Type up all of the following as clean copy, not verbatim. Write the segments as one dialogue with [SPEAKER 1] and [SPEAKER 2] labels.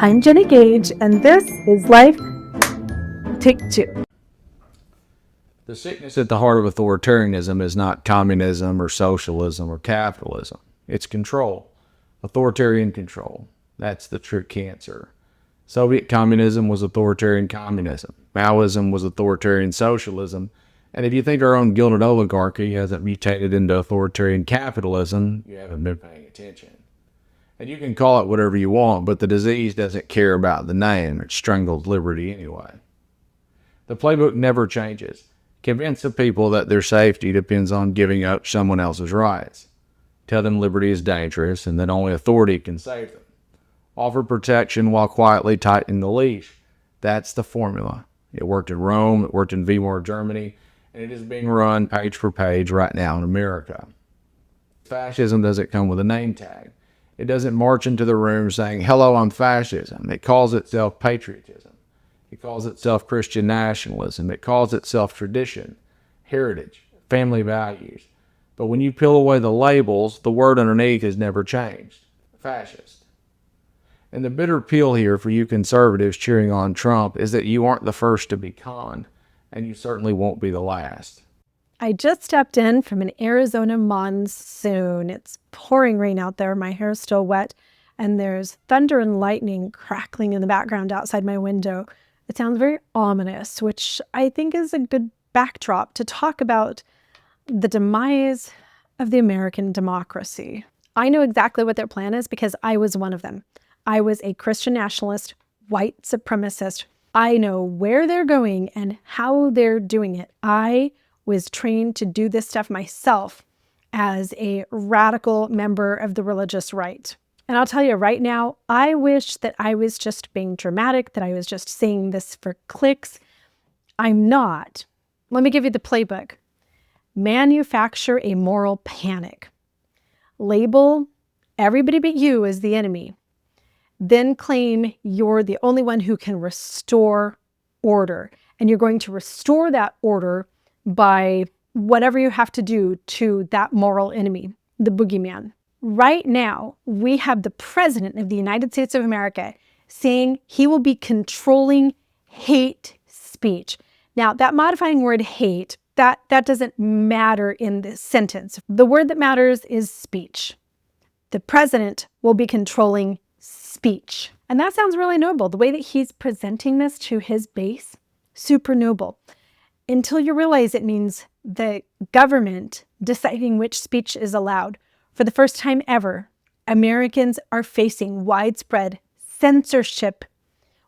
[SPEAKER 1] I'm Jenny Gage, and this is Life Take Two.
[SPEAKER 2] The sickness at the heart of authoritarianism is not communism or socialism or capitalism. It's control, authoritarian control. That's the true cancer. Soviet communism was authoritarian communism. Maoism was authoritarian socialism. And if you think our own gilded oligarchy hasn't mutated into authoritarian capitalism, you haven't been paying attention. And you can call it whatever you want, but the disease doesn't care about the name. It strangles liberty anyway. The playbook never changes. Convince the people that their safety depends on giving up someone else's rights. Tell them liberty is dangerous and that only authority can save them. Offer protection while quietly tightening the leash. That's the formula. It worked in Rome, it worked in Weimar Germany, and it is being run page for page right now in America. Fascism doesn't come with a name tag. It doesn't march into the room saying, "Hello, I'm fascism." It calls itself patriotism. It calls itself Christian-Nationalism. It calls itself tradition, heritage, family values. But when you peel away the labels, the word underneath has never changed. Fascist. And the bitter pill here for you conservatives cheering on Trump is that you aren't the first to be conned, and you certainly won't be the last.
[SPEAKER 1] I just stepped in from an Arizona monsoon. It's pouring rain out there. My hair's still wet, and there's thunder and lightning crackling in the background outside my window. It sounds very ominous, which I think is a good backdrop to talk about the demise of the American democracy. I know exactly what their plan is because I was one of them. I was a Christian nationalist, white supremacist. I know where they're going and how they're doing it. I was trained to do this stuff myself as a radical member of the religious right. And I'll tell you right now, I wish that I was just being dramatic, that I was just saying this for clicks. I'm not. Let me give you the playbook. Manufacture a moral panic. Label everybody but you as the enemy. Then claim you're the only one who can restore order. And you're going to restore that order by whatever you have to do to that moral enemy, the boogeyman. Right now, we have the President of the United States of America saying he will be controlling hate speech. Now, that modifying word hate, that doesn't matter in this sentence. The word that matters is speech. The president will be controlling speech. And that sounds really noble. The way that he's presenting this to his base, super noble. Until you realize it means the government deciding which speech is allowed. For the first time ever, Americans are facing widespread censorship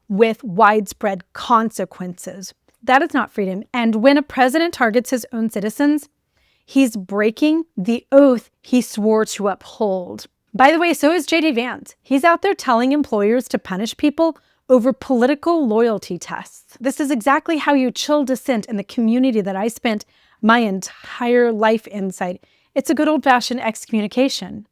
[SPEAKER 1] with widespread consequences. That is not freedom. And when a president targets his own citizens, he's breaking the oath he swore to uphold. By the way, so is J.D. Vance. He's out there telling employers to punish people over political loyalty tests. This is exactly how you chill dissent in the community that I spent my entire life inside. It's a good old-fashioned excommunication.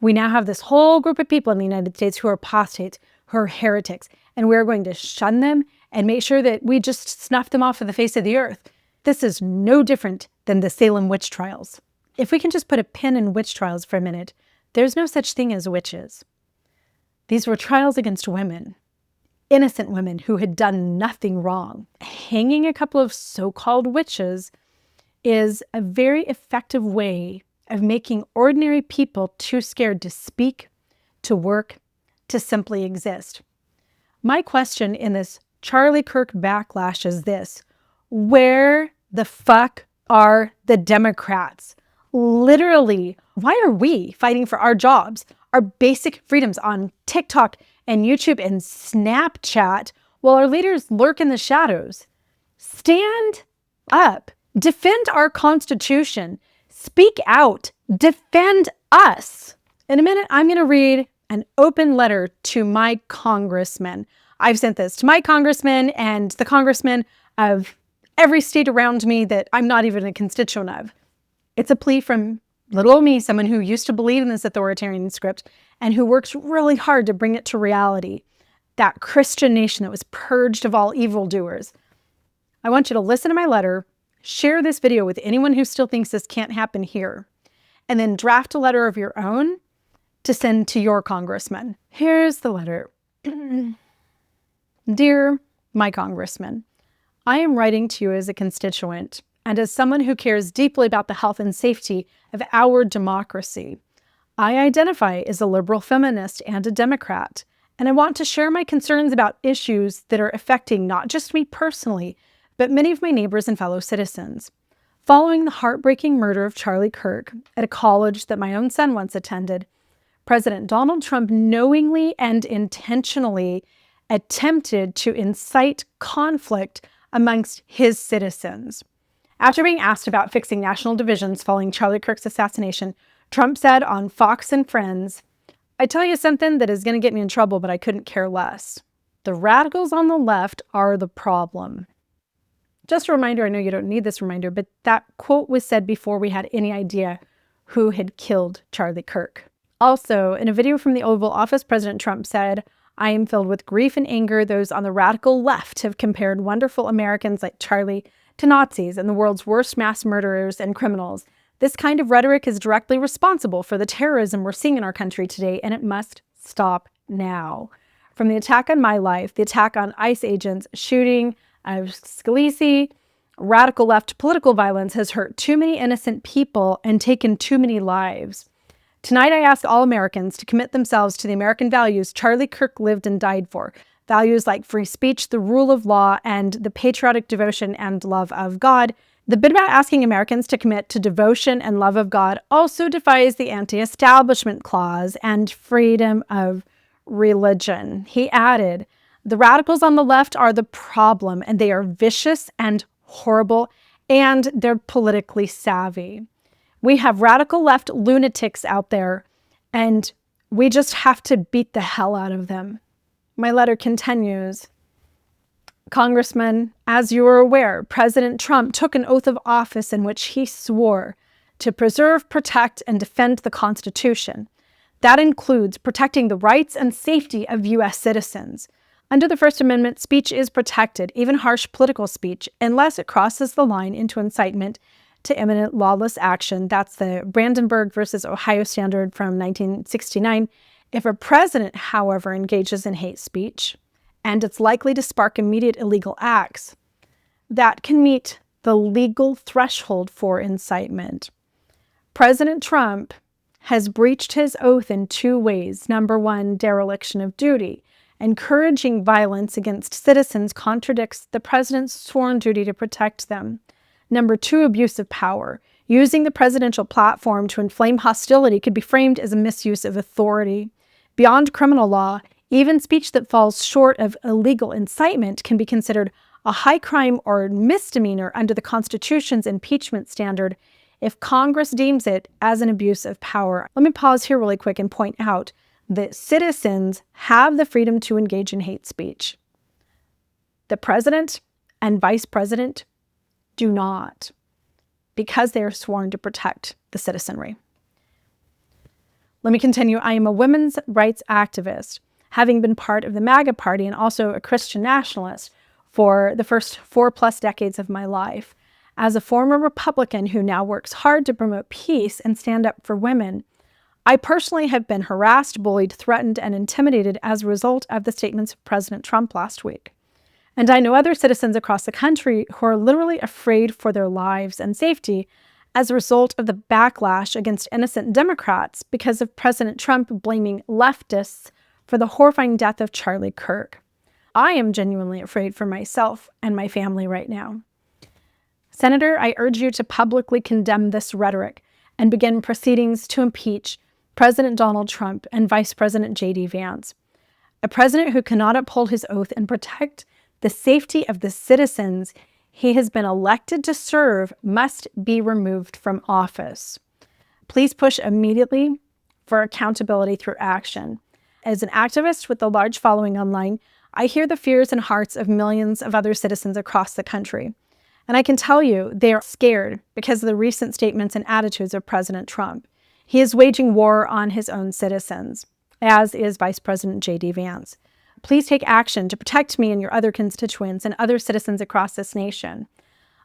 [SPEAKER 1] We now have this whole group of people in the United States who are apostates, who are heretics, and we're going to shun them and make sure that we just snuff them off of the face of the earth. This is no different than the Salem witch trials. If we can just put a pin in witch trials for a minute, there's no such thing as witches. These were trials against women. Innocent women who had done nothing wrong. Hanging a couple of so-called witches is a very effective way of making ordinary people too scared to speak, to work, to simply exist. My question in this Charlie Kirk backlash is this: where the fuck are the Democrats? Literally, why are we fighting for our jobs, our basic freedoms on TikTok and YouTube and Snapchat while our leaders lurk in the shadows? Stand up. Defend our Constitution. Speak out. Defend us. In a minute, I'm going to read an open letter to my congressmen. I've sent this to my congressmen and the congressmen of every state around me that I'm not even a constituent of. It's a plea from little old me, someone who used to believe in this authoritarian script and who works really hard to bring it to reality. That Christian nation that was purged of all evildoers. I want you to listen to my letter, share this video with anyone who still thinks this can't happen here, and then draft a letter of your own to send to your congressman. Here's the letter. Dear my congressman, I am writing to you as a constituent and as someone who cares deeply about the health and safety of our democracy. I identify as a liberal feminist and a Democrat, and I want to share my concerns about issues that are affecting not just me personally, but many of my neighbors and fellow citizens. Following the heartbreaking murder of Charlie Kirk at a college that my own son once attended, President Donald Trump knowingly and intentionally attempted to incite conflict amongst his citizens. After being asked about fixing national divisions following Charlie Kirk's assassination, Trump said on Fox and Friends, "I tell you something that is going to get me in trouble, but I couldn't care less. The radicals on the left are the problem." Just a reminder, I know you don't need this reminder, but that quote was said before we had any idea who had killed Charlie Kirk. Also, in a video from the Oval Office, President Trump said, "I am filled with grief and anger. Those on the radical left have compared wonderful Americans like Charlie to Nazis and the world's worst mass murderers and criminals. This kind of rhetoric is directly responsible for the terrorism we're seeing in our country today, and it must stop now." From the attack on my life, the attack on ICE agents, shooting of Scalise, radical left political violence has hurt too many innocent people and taken too many lives. Tonight, I ask all Americans to commit themselves to the American values Charlie Kirk lived and died for. Values like free speech, the rule of law, and the patriotic devotion and love of God. The bit about asking Americans to commit to devotion and love of God also defies the anti-establishment clause and freedom of religion. He added, "The radicals on the left are the problem, and they are vicious and horrible, and they're politically savvy. We have radical left lunatics out there, and we just have to beat the hell out of them." My letter continues. Congressman, as you are aware, President Trump took an oath of office in which he swore to preserve, protect, and defend the Constitution. That includes protecting the rights and safety of U.S. citizens. Under the First Amendment, speech is protected, even harsh political speech, unless it crosses the line into incitement to imminent lawless action. That's the Brandenburg versus Ohio standard from 1969. If a president, however, engages in hate speech, and it's likely to spark immediate illegal acts, that can meet the legal threshold for incitement. President Trump has breached his oath in two ways. Number one, dereliction of duty. Encouraging violence against citizens contradicts the president's sworn duty to protect them. Number two, abuse of power. Using the presidential platform to inflame hostility could be framed as a misuse of authority. Beyond criminal law, even speech that falls short of illegal incitement can be considered a high crime or misdemeanor under the Constitution's impeachment standard if Congress deems it as an abuse of power. Let me pause here really quick and point out that citizens have the freedom to engage in hate speech. The president and vice president do not, because they are sworn to protect the citizenry. Let me continue. I am a women's rights activist, having been part of the MAGA party and also a Christian-Nationalist for the first 4+ decades of my life. As a former Republican who now works hard to promote peace and stand up for women, I personally have been harassed, bullied, threatened, and intimidated as a result of the statements of President Trump last week. And I know other citizens across the country who are literally afraid for their lives and safety as a result of the backlash against innocent Democrats because of President Trump blaming leftists for the horrifying death of Charlie Kirk. I am genuinely afraid for myself and my family right now. Senator, I urge you to publicly condemn this rhetoric and begin proceedings to impeach President Donald Trump and Vice President J.D. Vance. A president who cannot uphold his oath and protect the safety of the citizens he has been elected to serve must be removed from office. Please push immediately for accountability through action. As an activist with a large following online, I hear the fears and hearts of millions of other citizens across the country. And I can tell you they are scared because of the recent statements and attitudes of President Trump. He is waging war on his own citizens, as is Vice President J.D. Vance. Please take action to protect me and your other constituents and other citizens across this nation.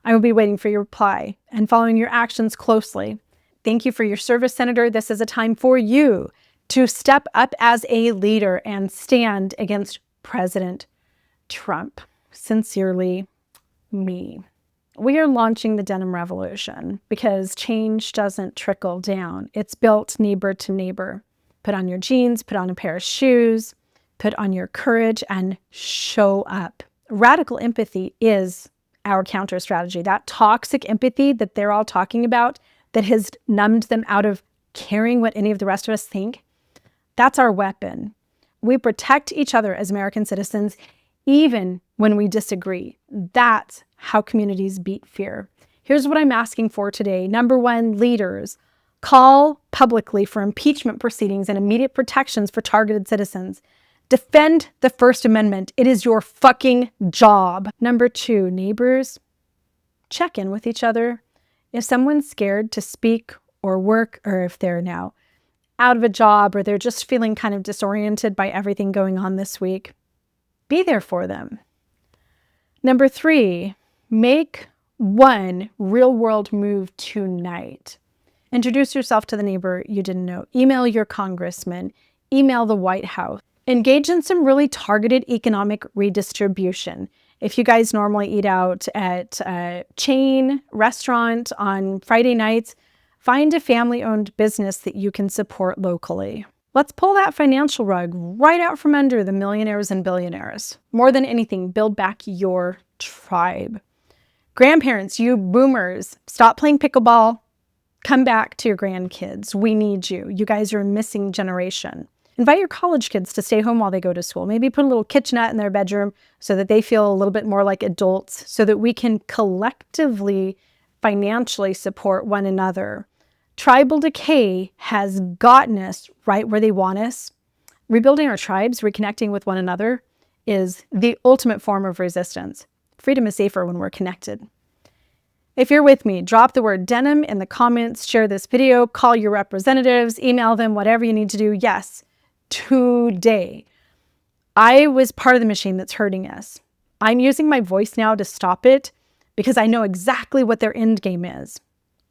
[SPEAKER 1] I will be waiting for your reply and following your actions closely. Thank you for your service, Senator. This is a time for you to step up as a leader and stand against President Trump. Sincerely, me. We are launching the Denim Revolution because change doesn't trickle down. It's built neighbor to neighbor. Put on your jeans, put on a pair of shoes, put on your courage, and show up. Radical empathy is our counter strategy. That toxic empathy that they're all talking about that has numbed them out of caring what any of the rest of us think, that's our weapon. We protect each other as American citizens, even when we disagree. That's how communities beat fear. Here's what I'm asking for today. Number one, leaders, call publicly for impeachment proceedings and immediate protections for targeted citizens. Defend the First Amendment. It is your fucking job. Number two, neighbors, check in with each other. If someone's scared to speak or work, or if they're now out of a job or they're just feeling kind of disoriented by everything going on this week, be there for them. Number three, make one real-world move tonight. Introduce yourself to the neighbor you didn't know. Email your congressman. Email the White House. Engage in some really targeted economic redistribution. If you guys normally eat out at a chain restaurant on Friday nights, find a family-owned business that you can support locally. Let's pull that financial rug right out from under the millionaires and billionaires. More than anything, build back your tribe. Grandparents, you boomers, stop playing pickleball. Come back to your grandkids. We need you. You guys are a missing generation. Invite your college kids to stay home while they go to school. Maybe put a little kitchenette in their bedroom so that they feel a little bit more like adults, so that we can collectively financially support one another. Tribal decay has gotten us right where they want us. Rebuilding our tribes, reconnecting with one another, is the ultimate form of resistance. Freedom is safer when we're connected. If you're with me, drop the word denim in the comments, share this video, call your representatives, email them, whatever you need to do. Yes, today. I was part of the machine that's hurting us. I'm using my voice now to stop it because I know exactly what their end game is.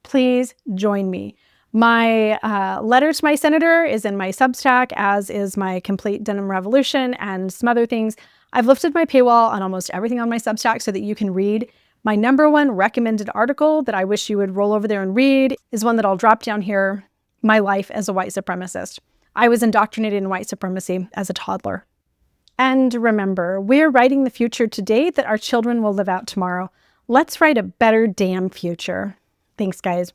[SPEAKER 1] Please join me. My letter to my senator is in my Substack, as is my complete Denim Revolution and some other things. I've lifted my paywall on almost everything on my Substack so that you can read. My number one recommended article that I wish you would roll over there and read is one that I'll drop down here, My Life as a White Supremacist. I was indoctrinated in white supremacy as a toddler. And remember, we're writing the future today that our children will live out tomorrow. Let's write a better damn future. Thanks, guys.